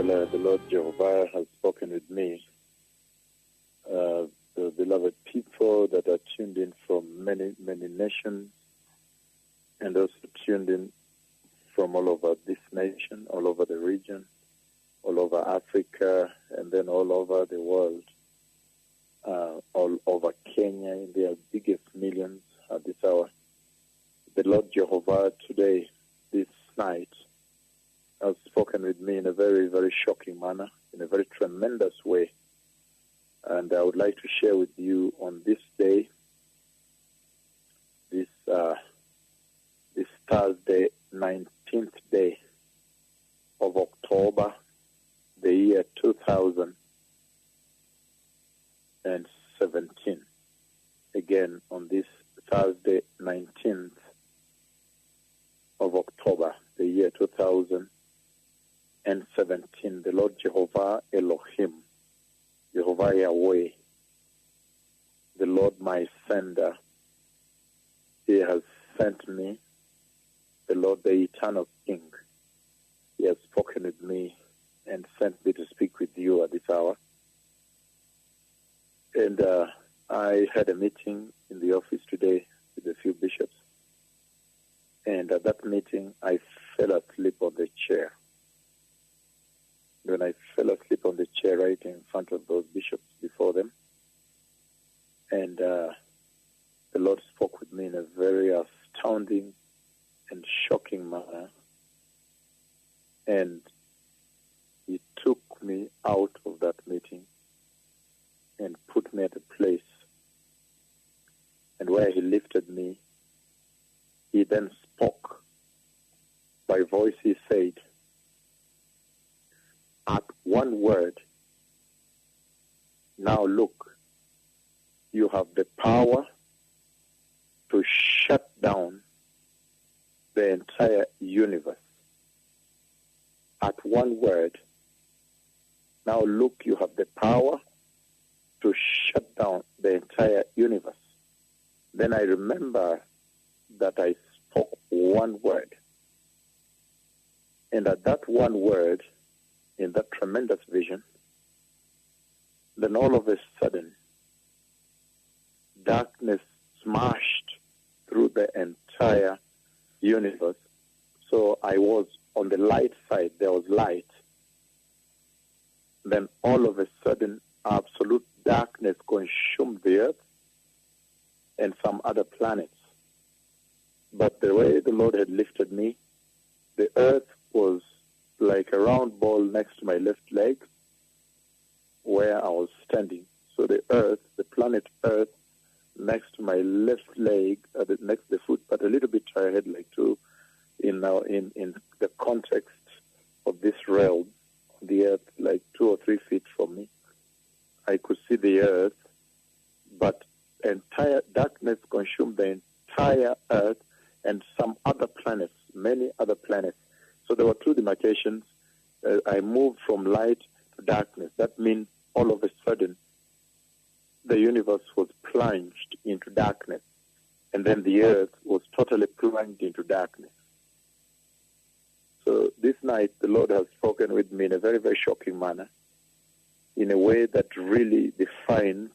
the Lord Jehovah has spoken with me. The beloved people that are tuned in from many, many nations and also tuned in from all over this nation, all over the region, all over Africa, and then all over the world, all over Kenya in their biggest millions at this hour. The Lord Jehovah today, this night, has spoken with me in a very, very shocking manner, in a very tremendous way. And I would like to share with you on this day, this Thursday, 19th day of October, the year 2017. Again, on this Thursday, 19th of October, the year 2017, the Lord Jehovah Elohim, Jehovah Yahweh, the Lord my sender, He has sent me, the Lord the eternal King. He has spoken with me and sent me to speak with you at this hour. And I had a meeting in the office today with a few bishops. And at that meeting, I fell asleep on the chair. When I fell asleep on the chair right in front of those bishops before them, and the Lord spoke with me in a very astounding and shocking manner, and He took me out of that meeting and put me at a place, and where He lifted me, He then spoke. By voice He said, at one word, now look, you have the power to shut down the entire universe. At one word, now look, you have the power to shut down the entire universe. Then I remember that I spoke one word. And at that one word, in that tremendous vision, then all of a sudden, darkness smashed through the entire universe. So I was on the light side, there was light. Then all of a sudden, absolute darkness consumed the earth and some other planets. But the way the Lord had lifted me, the earth was like a round ball next to my left leg where I was standing. So the earth, the planet Earth, next to my left leg, next to the foot, but a little bit ahead, like two, in the context of this realm, the earth, like 2 or 3 feet from me. I could see the earth, but entire darkness consumed the entire earth and some other planets, many other planets. So there were two demarcations. I moved from light to darkness. That means all of a sudden the universe was plunged into darkness, and then the earth was totally plunged into darkness. So this night the Lord has spoken with me in a very, very shocking manner, in a way that really defines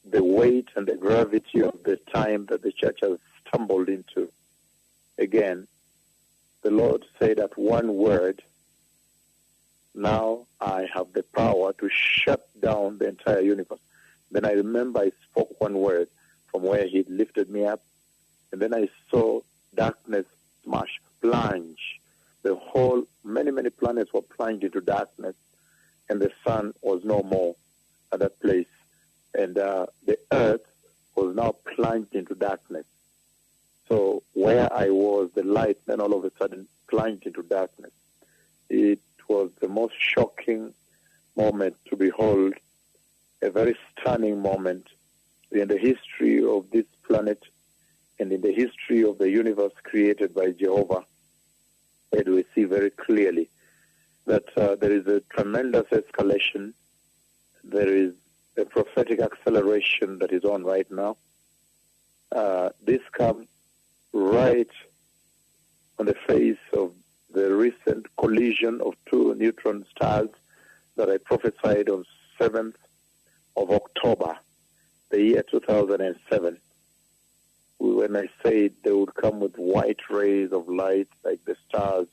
the weight and the gravity of the time that the church has stumbled into. Again, the Lord said at one word, now I have the power to shut down the entire universe. Then I remember I spoke one word from where He lifted me up, and then I saw darkness smash, plunge. The whole, many, many planets were plunged into darkness, and the sun was no more at that place. And the earth was now plunged into darkness. So where I was, the light then all of a sudden plunged into darkness. It was the most shocking moment to behold, a very stunning moment in the history of this planet and in the history of the universe created by Jehovah. And we see very clearly that there is a tremendous escalation. There is a prophetic acceleration that is on right now. This comes right on the face of the recent collision of two neutron stars that I prophesied on 7th of October, the year 2007. When I said they would come with white rays of light like the stars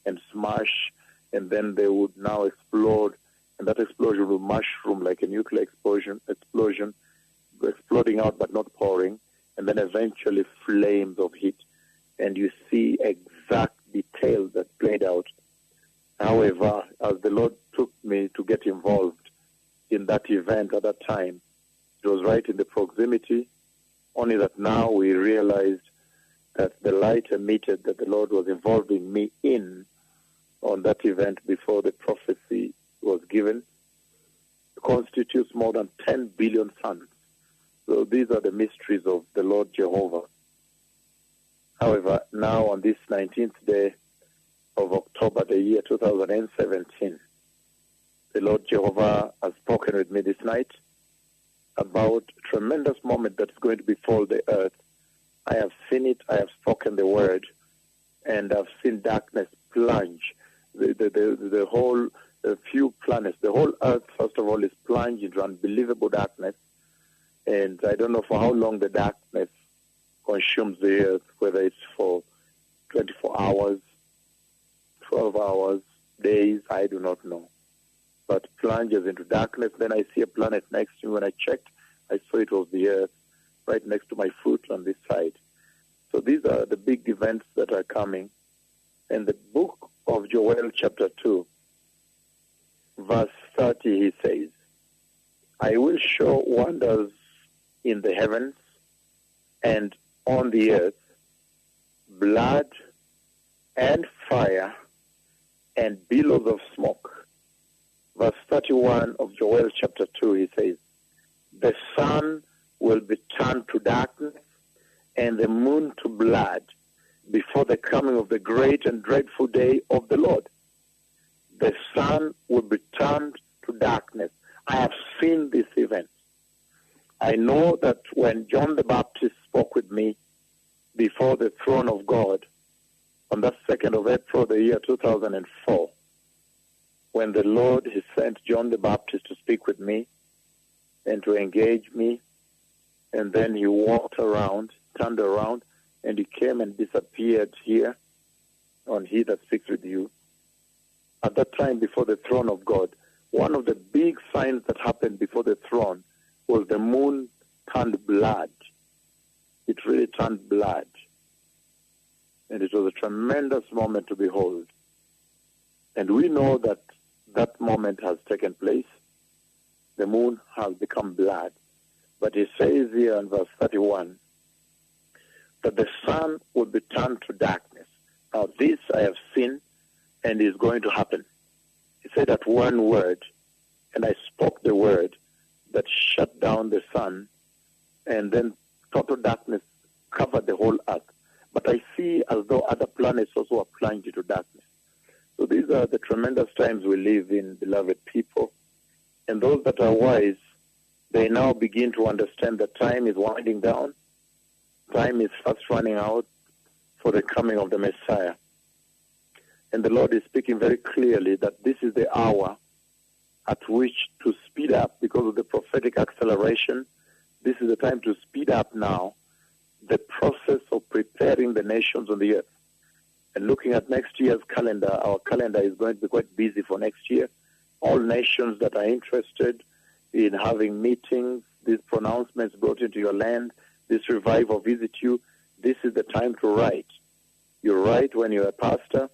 and smash, and then they would now explode, and that explosion will mushroom like a nuclear explosion, exploding out but not pouring, and then eventually flames of heat. And you see exact details that played out. However, as the Lord took me to get involved in that event at that time, it was right in the proximity, only that now we realized that the light emitted that the Lord was involving me in on that event before the prophecy was given constitutes more than 10 billion suns. So these are the mysteries of the Lord Jehovah. However, now on this 19th day of October, the year 2017, the Lord Jehovah has spoken with me this night about a tremendous moment that's going to befall the earth. I have seen it, I have spoken the word, and I've seen darkness plunge. The whole few planets, the whole earth, first of all, is plunged into unbelievable darkness. And I don't know for how long the darkness consumes the earth, whether it's for 24 hours, 12 hours, days, I do not know. But plunges into darkness. Then I see a planet next to me. When I checked, I saw it was the earth right next to my foot on this side. So these are the big events that are coming. In the book of Joel chapter 2, verse 30, he says, I will show wonders in the heavens and on the earth, blood and fire and billows of smoke. Verse 31 of Joel chapter 2, he says, the sun will be turned to darkness and the moon to blood before the coming of the great and dreadful day of the Lord. The sun will be turned to darkness. I have seen this event. I know that when John the Baptist spoke with me before the throne of God on that 2nd of April, the year 2004, when the Lord he sent John the Baptist to speak with me and to engage me, and then he walked around, turned around, and he came and disappeared here on He That Speaks With You. At that time, before the throne of God, one of the big signs that happened before the throne was the moon turned blood. It really turned blood. And it was a tremendous moment to behold. And we know that that moment has taken place. The moon has become blood. But it says here in verse 31 that the sun will be turned to darkness. Now this I have seen and is going to happen. He said that one word, and I spoke the word that shut down the sun, and then total darkness covered the whole earth. But I see as though other planets also are plunged into darkness. So these are the tremendous times we live in, beloved people. And those that are wise, they now begin to understand that time is winding down. Time is fast running out for the coming of the Messiah. And the Lord is speaking very clearly that this is the hour at which to speed up because of the prophetic acceleration. This is the time to speed up now the process of preparing the nations on the earth. And looking at next year's calendar, our calendar is going to be quite busy for next year. All nations that are interested in having meetings, these pronouncements brought into your land, this revival visit you, this is the time to write. You write when you're a pastor.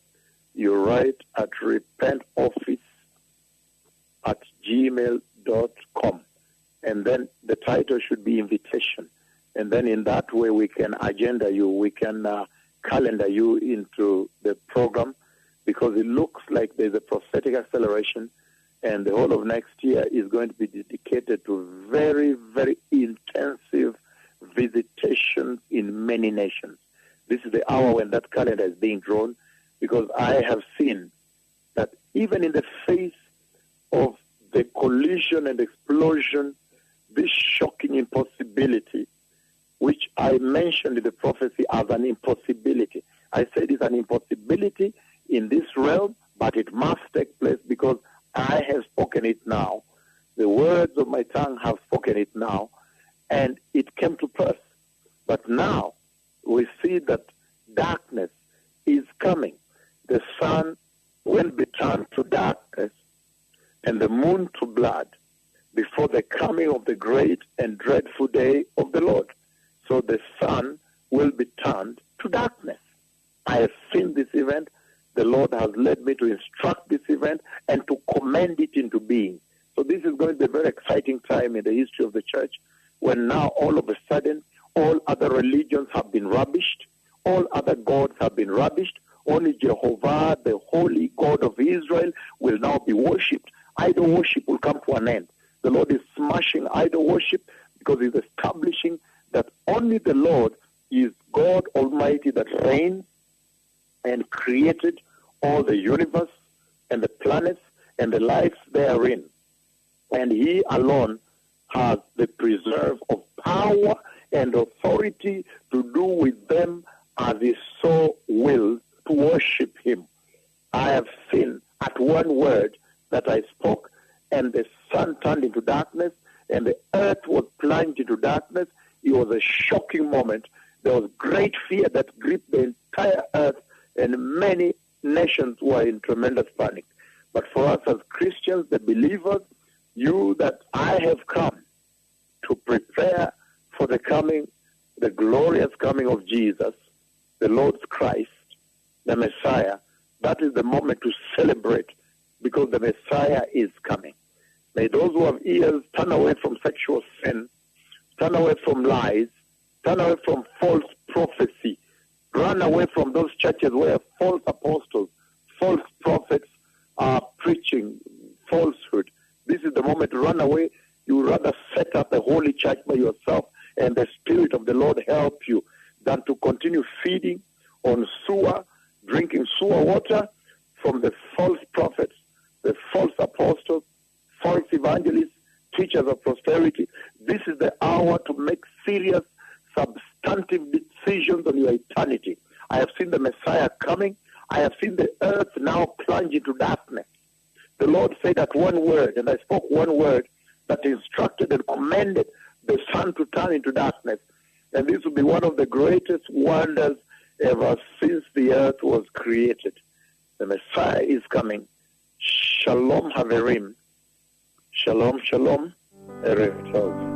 You write at repentoffice@gmail.com. And then the title should be invitation. And then in that way we can agenda you, we can calendar you into the program, because it looks like there's a prophetic acceleration, and the whole of next year is going to be dedicated to very, very intensive visitations in many nations. This is the hour when that calendar is being drawn, because I have seen that even in the face of the collision and explosion, this shocking impossibility, which I mentioned in the prophecy as an impossibility. I said it's an impossibility in this realm, but it must take place because I have spoken it now. The words of my tongue have spoken it now, and it came to pass. But now we see that darkness is coming. The sun will be turned to darkness and the moon to blood before the coming of the great and dreadful day of the Lord. So the sun will be turned to darkness. I have seen this event. The Lord has led me to instruct this event and to command it into being. So this is going to be a very exciting time in the history of the church, when now all of a sudden all other religions have been rubbished, all other gods have been rubbished. Only Jehovah, the holy God of Israel, will now be worshipped. Idol worship will come to an end. The Lord is smashing idol worship because he's establishing that only the Lord is God Almighty that reigns and created all the universe and the planets and the lives therein. And he alone has the preserve of power and authority to do with them as he so wills, to worship him. I have seen at one word that I spoke, and the sun turned into darkness, and the earth was plunged into darkness. It was a shocking moment. There was great fear that gripped the entire earth, and many nations were in tremendous panic. But for us as Christians, the believers, you that I have come to prepare for the coming, the glorious coming of Jesus, the Lord Christ, the Messiah, that is the moment to celebrate, because the Messiah is coming. May those who have ears turn away from sexual sin, turn away from lies, turn away from false prophecy, run away from those churches where false apostles, false prophets are preaching falsehood. This is the moment to run away. You would rather set up a holy church by yourself and the Spirit of the Lord help you than to continue feeding on drinking sewer water from the false prophets, the false apostles, false evangelists, teachers of prosperity. This is the hour to make serious, substantive decisions on your eternity. I have seen the Messiah coming. I have seen the earth now plunge into darkness. The Lord said that one word, and I spoke one word that instructed and commanded the sun to turn into darkness. And this will be one of the greatest wonders ever since the earth was created. The Messiah is coming. Shalom Haverim. Shalom, shalom. Erev Tov.